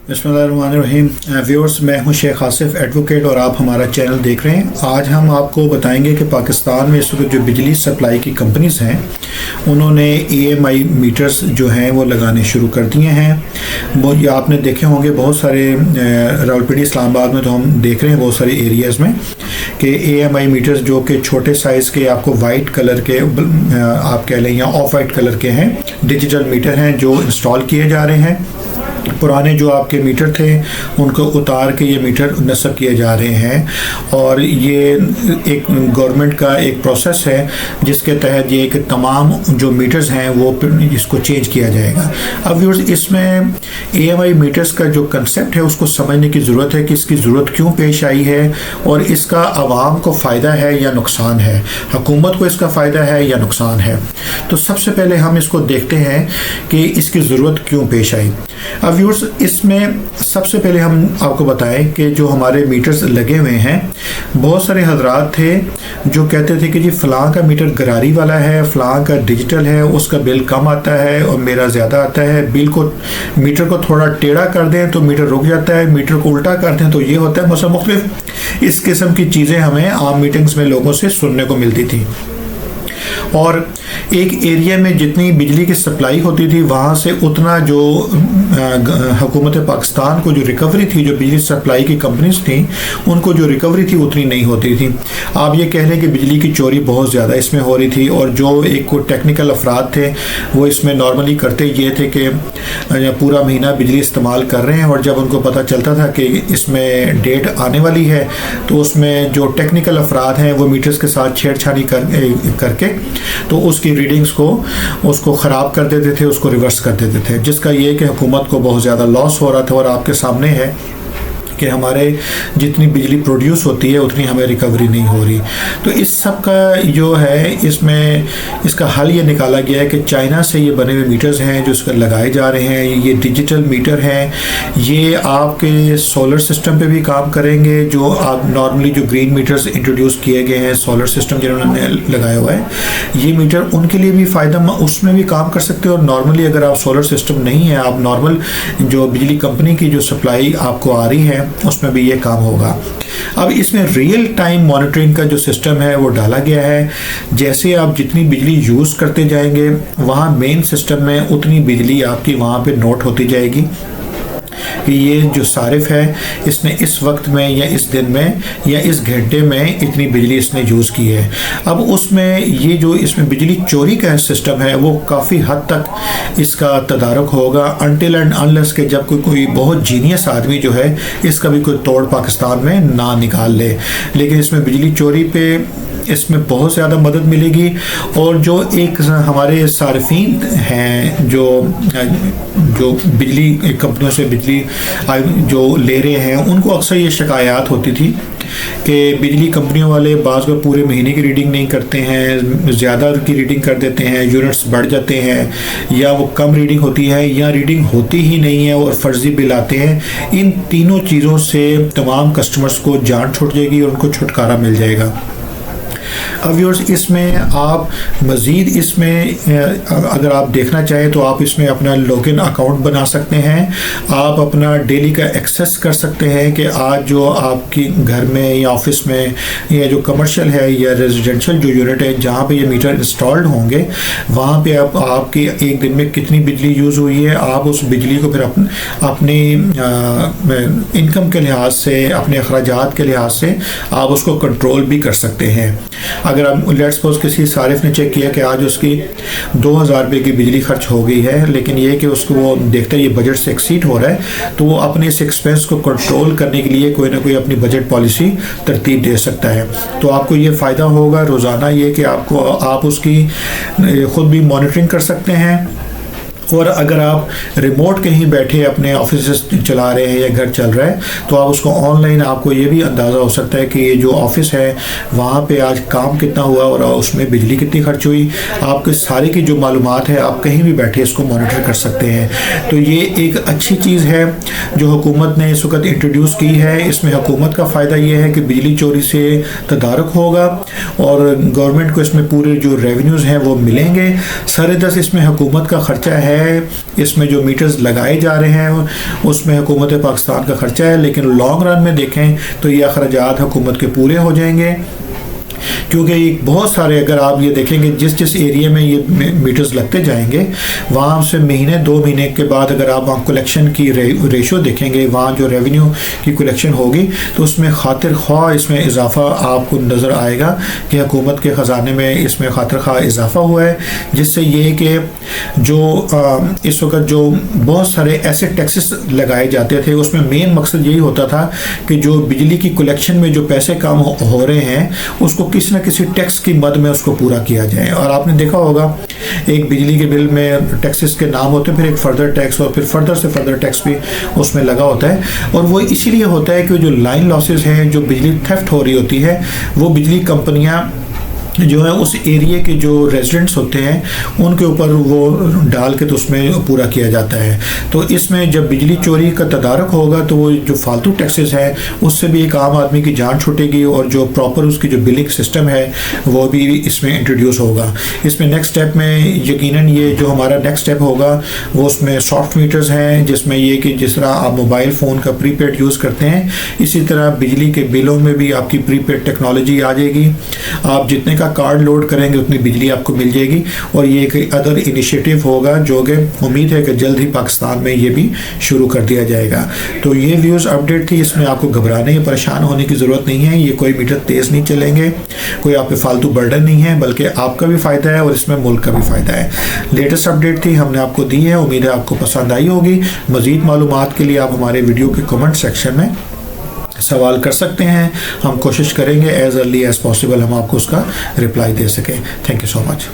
बिस्मिल्लाहिर्रहमानिर्रहीम। व्यूअर्स, मैं हूं शेख आसिफ एडवोकेट और आप हमारा चैनल देख रहे हैं। आज हम आपको बताएंगे कि पाकिस्तान में इस वक्त जो बिजली सप्लाई की कंपनीज़ हैं उन्होंने EMI मीटर्स जो हैं वो लगाने शुरू कर दिए हैं। वो ये आपने देखे होंगे बहुत सारे रावलपिंडी इस्लामाबाद में, तो हम देख रहे हैं बहुत सारे एरियाज़ में कि EMI मीटर्स जो कि छोटे साइज़ के आपको वाइट कलर के आप कह लें या ऑफ वाइट कलर के हैं, डिजिटल मीटर हैं जो इंस्टॉल किए जा रहे हैं। पुराने जो आपके मीटर थे उनको उतार के ये मीटर नस्ब किए जा रहे हैं और ये एक गवर्नमेंट का एक प्रोसेस है जिसके तहत ये कि तमाम जो मीटर्स हैं वो इसको चेंज किया जाएगा। अब व्यूअर्स, इसमें EMI मीटर्स का जो कंसेप्ट है उसको समझने की ज़रूरत है कि इसकी ज़रूरत क्यों पेश आई है और इसका आवाम को फ़ायदा है या नुकसान है, हुकूमत को इसका फ़ायदा है या नुकसान है। तो सबसे पहले हम इसको देखते हैं कि इसकी ज़रूरत क्यों पेश आई। अब व्यूअर्स, इसमें सबसे पहले हम आपको बताएं कि जो हमारे मीटर्स लगे हुए हैं, बहुत सारे हजरात थे जो कहते थे कि जी फ़लाँ का मीटर गरारी वाला है, फ़लाँ का डिजिटल है, उसका बिल कम आता है और मेरा ज़्यादा आता है। बिल को मीटर को थोड़ा टेढ़ा कर दें तो मीटर रुक जाता है, मीटर को उल्टा कर दें तो ये होता है। मसला मुख्तलिफ इस किस्म की चीज़ें हमें आम मीटिंग्स में लोगों से सुनने को मिलती थी और एक एरिया में जितनी बिजली की सप्लाई होती थी वहाँ से उतना जो हुकूमत पाकिस्तान को जो रिकवरी थी, जो बिजली सप्लाई की कंपनीज थी उनको जो रिकवरी थी उतनी नहीं होती थी। आप ये कह लें कि बिजली की चोरी बहुत ज़्यादा इसमें हो रही थी और जो एक टेक्निकल अफराद थे वो इसमें नॉर्मली करते ये थे कि पूरा महीना बिजली इस्तेमाल कर रहे हैं और जब उनको पता चलता था कि इसमें डेट आने वाली है तो उसमें जो टेक्निकल अफराद हैं वो मीटर्स के साथ छेड़छाड़ी करके तो उसकी रीडिंग्स को उसको ख़राब कर देते थे, उसको रिवर्स कर देते थे, जिसका ये कि हुकूमत को बहुत ज़्यादा लॉस हो रहा था। और आपके सामने है कि हमारे जितनी बिजली प्रोड्यूस होती है उतनी हमें रिकवरी नहीं हो रही। तो इस सब का जो है इसमें इसका हल ये निकाला गया है कि चाइना से ये बने हुए मीटर्स हैं जो इसका लगाए जा रहे हैं। ये डिजिटल मीटर हैं, ये आपके सोलर सिस्टम पे भी काम करेंगे। जो आप नॉर्मली जो ग्रीन मीटर्स इंट्रोड्यूस किए गए हैं, सोलर सिस्टम जिन्होंने लगाया हुआ है, ये मीटर उनके लिए भी फ़ायदा, उसमें भी काम कर सकते हैं। और नॉर्मली अगर आप सोलर सिस्टम नहीं है, आप नॉर्मल जो बिजली कंपनी की जो सप्लाई आपको आ रही है उसमें भी ये काम होगा। अब इसमें रियल टाइम मॉनिटरिंग का जो सिस्टम है वो डाला गया है। जैसे आप जितनी बिजली यूज़ करते जाएंगे वहाँ मेन सिस्टम में उतनी बिजली आपकी वहाँ पे नोट होती जाएगी कि ये जो सारिफ है इसने इस वक्त में या इस दिन में या इस घंटे में इतनी बिजली इसने यूज़ की है। अब उसमें ये जो इसमें बिजली चोरी का सिस्टम है वो काफ़ी हद तक इसका तदारुक होगा अनटिल एंड अनलेस के जब कोई बहुत जीनियस आदमी जो है इसका भी कोई तोड़ पाकिस्तान में ना निकाल ले। लेकिन इसमें बिजली चोरी पे इसमें बहुत ज़्यादा मदद मिलेगी। और जो एक हमारे सार्फिन हैं जो बिजली कंपनियों से बिजली जो ले रहे हैं उनको अक्सर ये शिकायत होती थी कि बिजली कंपनियों वाले बाज़ में पूरे महीने की रीडिंग नहीं करते हैं, ज़्यादा की रीडिंग कर देते हैं, यूनिट्स बढ़ जाते हैं या वो कम रीडिंग होती है या रीडिंग होती ही नहीं है और फर्जी बिल आते हैं। इन तीनों चीज़ों से तमाम कस्टमर्स को जान छूट जाएगी और उनको छुटकारा मिल जाएगा। अब व्यूअर्स, इसमें आप मज़ीद इसमें अगर आप देखना चाहें तो आप इसमें अपना लॉगिन अकाउंट बना सकते हैं। आप अपना डेली का एक्सेस कर सकते हैं कि आज जो आपकी घर में या ऑफिस में या जो कमर्शियल है या रेजिडेंशियल जो यूनिट है जहाँ पे ये मीटर इंस्टॉल्ड होंगे वहाँ पे आपकी एक दिन में कितनी बिजली यूज़ हुई है, आप उस बिजली को फिर अपनी इनकम के लिहाज से, अपने अखराजात के लिहाज से आप उसको कंट्रोल भी कर सकते हैं। अगर आप लेट्स सपोज किसी सारिफ ने चेक किया कि आज उसकी 2000 रुपये की बिजली खर्च हो गई है, लेकिन ये कि उसको वो देखते ये बजट से एक्सीड हो रहा है तो वो अपने इस एक्सपेंस को कंट्रोल करने के लिए कोई ना कोई अपनी बजट पॉलिसी तरतीब दे सकता है। तो आपको ये फ़ायदा होगा रोज़ाना ये कि आप उसकी ख़ुद भी मॉनिटरिंग कर सकते हैं। और अगर आप रिमोट कहीं बैठे अपने ऑफिस चला रहे हैं या घर चल रहा है तो आप उसको ऑनलाइन आपको ये भी अंदाज़ा हो सकता है कि ये जो ऑफिस है वहाँ पे आज काम कितना हुआ और उसमें बिजली कितनी खर्च हुई। आपके सारी की जो मालूमात है आप कहीं भी बैठे इसको मॉनिटर कर सकते हैं। तो ये एक अच्छी चीज़ है जो हुकूमत ने इस वक्त इंट्रोड्यूस की है। इसमें हुकूमत का फ़ायदा ये है कि बिजली चोरी से तदारुक होगा और गवर्नमेंट को इसमें पूरे जो रेवेन्यूज़ हैं वो मिलेंगे। 10.5 इसमें हुकूमत का ख़र्चा है है, इसमें जो मीटर्स लगाए जा रहे हैं उसमें हुकूमत पाकिस्तान का खर्चा है, लेकिन लॉन्ग रन में देखें तो ये अखराजात हुकूमत के पूरे हो जाएंगे, क्योंकि बहुत सारे, अगर आप ये देखेंगे जिस जिस एरिया में ये मीटर्स लगते जाएंगे वहाँ से महीने 2 महीने के बाद अगर आप वहाँ कलेक्शन की रेशो देखेंगे, वहाँ जो रेवेन्यू की कलेक्शन होगी तो उसमें खातिर ख्वाह इसमें इजाफा आपको नज़र आएगा कि हुकूमत के ख़जाने में इसमें खातिर ख्वाह इजाफा हुआ है, जिससे ये कि जो इस वक्त जो बहुत सारे ऐसे टैक्सेस लगाए जाते थे उसमें मेन मकसद यही होता था कि जो बिजली की कलेक्शन में जो पैसे कम हो रहे हैं उसको किसी न किसी टैक्स की मद में उसको पूरा किया जाए। और आपने देखा होगा एक बिजली के बिल में टैक्सेस के नाम होते हैं, फिर एक फर्दर टैक्स और फिर फर्दर से फर्दर टैक्स भी उसमें लगा होता है, और वो इसीलिए होता है कि जो लाइन लॉसेस हैं, जो बिजली थेफ्ट हो रही होती है, वो बिजली कंपनियां जो है उस एरिया के जो रेजिडेंट्स होते हैं उनके ऊपर वो डाल के तो उसमें पूरा किया जाता है। तो इसमें जब बिजली चोरी का तदारक होगा तो वो जो फालतू टैक्सेस हैं उससे भी एक आम आदमी की जान छूटेगी, और जो प्रॉपर उसकी जो बिलिंग सिस्टम है वो भी इसमें इंट्रोड्यूस होगा। इसमें नेक्स्ट स्टेप में यकीनन ये जो हमारा नेक्स्ट स्टेप होगा वो उसमें सॉफ्ट मीटर्स हैं, जिसमें ये कि जिस तरह आप मोबाइल फ़ोन का प्रीपेड यूज़ करते हैं इसी तरह बिजली के बिलों में भी आपकी प्रीपेड टेक्नोलॉजी आ जाएगी। आप जितने कार्ड लोड करेंगे उतनी बिजली आपको मिल जाएगी, और ये एक अदर इनिशिएटिव होगा जो कि उम्मीद है कि जल्द ही पाकिस्तान में ये भी शुरू कर दिया जाएगा। तो ये व्यूज़ अपडेट थी, इसमें आपको घबराने या परेशान होने की ज़रूरत नहीं है। ये कोई मीटर तेज़ नहीं चलेंगे, कोई आप पे फालतू बर्डन नहीं है, बल्कि आपका भी फ़ायदा है और इसमें मुल्क का भी फ़ायदा है। लेटेस्ट अपडेट थी, हमने आपको दी है, उम्मीद है आपको पसंद आई होगी। मज़ीद मालूमात के लिए आप हमारे वीडियो के कमेंट सेक्शन में सवाल कर सकते हैं, हम कोशिश करेंगे एज़ अर्ली एज़ पॉसिबल हम आपको उसका रिप्लाई दे सकें। Thank you so much.